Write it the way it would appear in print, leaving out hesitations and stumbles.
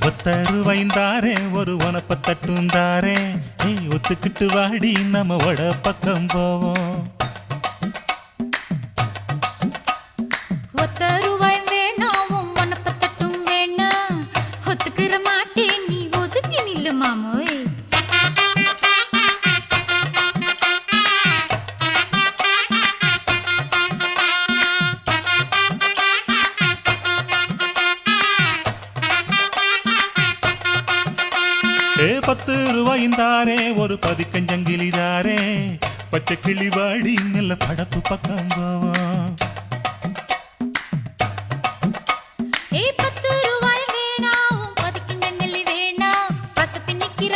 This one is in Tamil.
ஒத்தருவாய்ந்தாரே ஒரு உனப்ப தட்டுந்தாரே ஒத்துக்கிட்டு வாடி நம்ம வட பக்கம் போவோம். ஒத்தருவாய் வேணாம் உனப்ப தட்டும் வேணாம் ஒத்துக்கிற மாட்டேன் நீ ஒதுக்கி நில்லு மாமோய். 10 ரூபாய்ந்தாரே ஒரு பதிக்கஞ்சங்கிலிதாரே பச்சை கிளி வாடி நல்ல படப்பு பக்கம் போவோம். 10 ரூபாய் வேணாம் பதிக்கஞ்சங்கிலி வேணாம் பசப்பி நிக்கிற